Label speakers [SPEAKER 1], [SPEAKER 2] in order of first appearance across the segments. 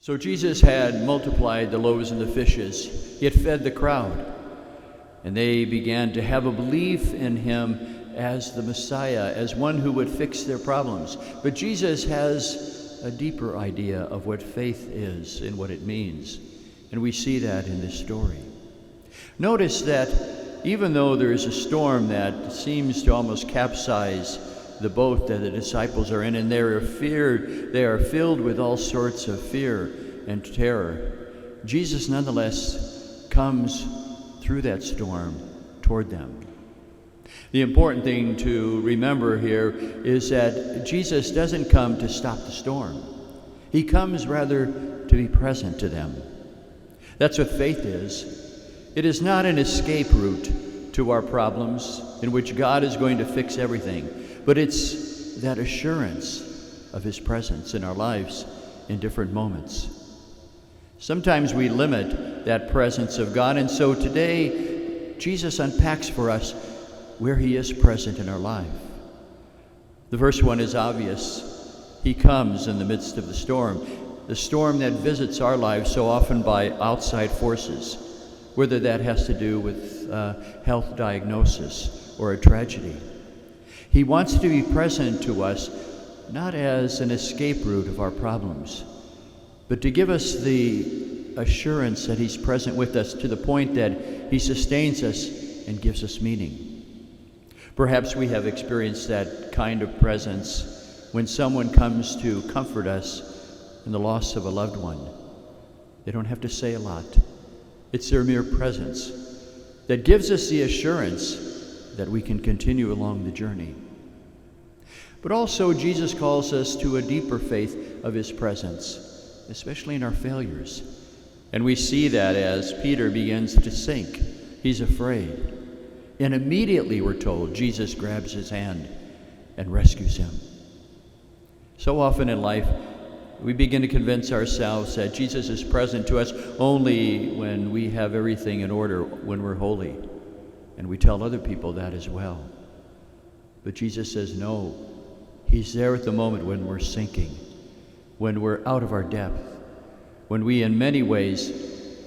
[SPEAKER 1] So Jesus had multiplied the loaves and the fishes. He had fed the crowd. And they began to have a belief in him as the Messiah, as one who would fix their problems. But Jesus has a deeper idea of what faith is and what it means. And we see that in this story. Notice that even though there is a storm that seems to almost capsize the boat that the disciples are in, and they are filled with all sorts of fear and terror, Jesus nonetheless comes through that storm toward them. The important thing to remember here is that Jesus doesn't come to stop the storm. He comes rather to be present to them. That's what faith is. It is not an escape route to our problems in which God is going to fix everything, but it's that assurance of His presence in our lives in different moments. Sometimes we limit that presence of God, and so today Jesus unpacks for us where He is present in our life. The first one is obvious. He comes in the midst of the storm that visits our lives so often by outside forces, whether that has to do with health diagnosis or a tragedy. He wants to be present to us not as an escape route of our problems, but to give us the assurance that He's present with us to the point that He sustains us and gives us meaning. Perhaps we have experienced that kind of presence when someone comes to comfort us in the loss of a loved one. They don't have to say a lot. It's their mere presence that gives us the assurance that we can continue along the journey. But also Jesus calls us to a deeper faith of His presence, especially in our failures. And we see that as Peter begins to sink. He's afraid. And immediately, we're told, Jesus grabs his hand and rescues him. So often in life, we begin to convince ourselves that Jesus is present to us only when we have everything in order, when we're holy. And we tell other people that as well. But Jesus says, no, He's there at the moment when we're sinking, when we're out of our depth, when we in many ways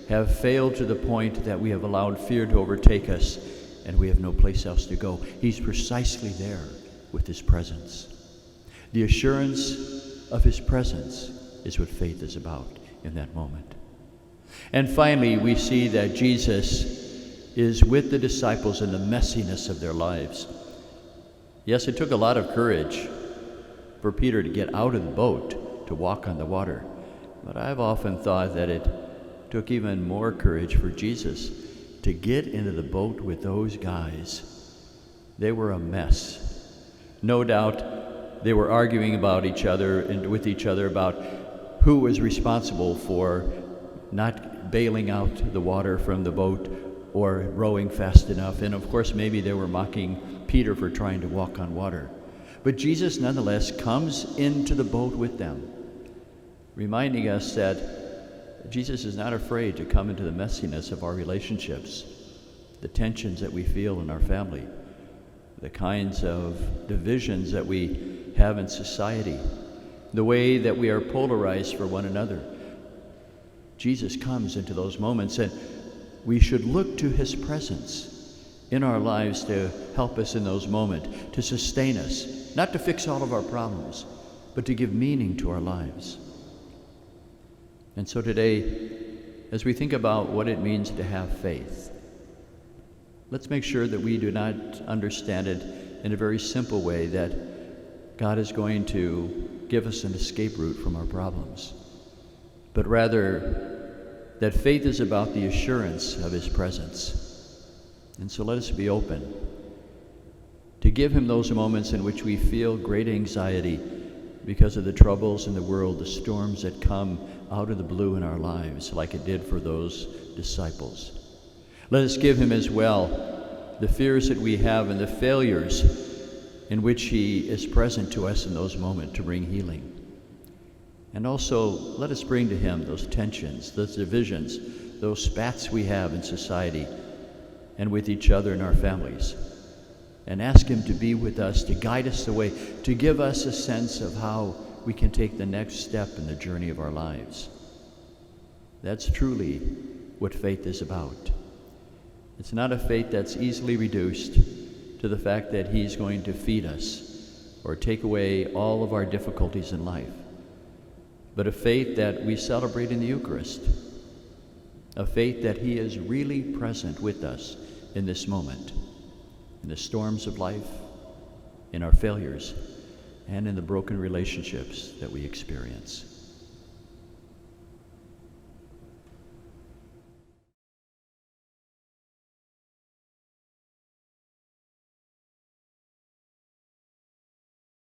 [SPEAKER 1] have failed to the point that we have allowed fear to overtake us and we have no place else to go. He's precisely there with His presence. The assurance of His presence is what faith is about in that moment. And finally, we see that Jesus is with the disciples in the messiness of their lives. Yes, it took a lot of courage for Peter to get out of the boat to walk on the water. But I've often thought that it took even more courage for Jesus to get into the boat with those guys. They were a mess. No doubt they were arguing about each other and with each other about who was responsible for not bailing out the water from the boat or rowing fast enough. And of course, maybe they were mocking Peter for trying to walk on water. But Jesus nonetheless comes into the boat with them, reminding us that Jesus is not afraid to come into the messiness of our relationships, the tensions that we feel in our family, the kinds of divisions that we have in society, the way that we are polarized for one another. Jesus comes into those moments, and we should look to His presence in our lives to help us in those moments, to sustain us, not to fix all of our problems, but to give meaning to our lives. And so today, as we think about what it means to have faith, let's make sure that we do not understand it in a very simple way, that God is going to give us an escape route from our problems, but rather that faith is about the assurance of His presence. And so let us be open to give Him those moments in which we feel great anxiety because of the troubles in the world, the storms that come out of the blue in our lives, like it did for those disciples. Let us give Him as well the fears that we have and the failures in which He is present to us in those moments to bring healing. And also, let us bring to Him those tensions, those divisions, those spats we have in society and with each other in our families, and ask Him to be with us, to guide us the way, to give us a sense of how we can take the next step in the journey of our lives. That's truly what faith is about. It's not a faith that's easily reduced to the fact that he's going to feed us or take away all of our difficulties in life, but a faith that we celebrate in the Eucharist, a faith that he is really present with us in this moment, in the storms of life, in our failures, and in the broken relationships that we experience.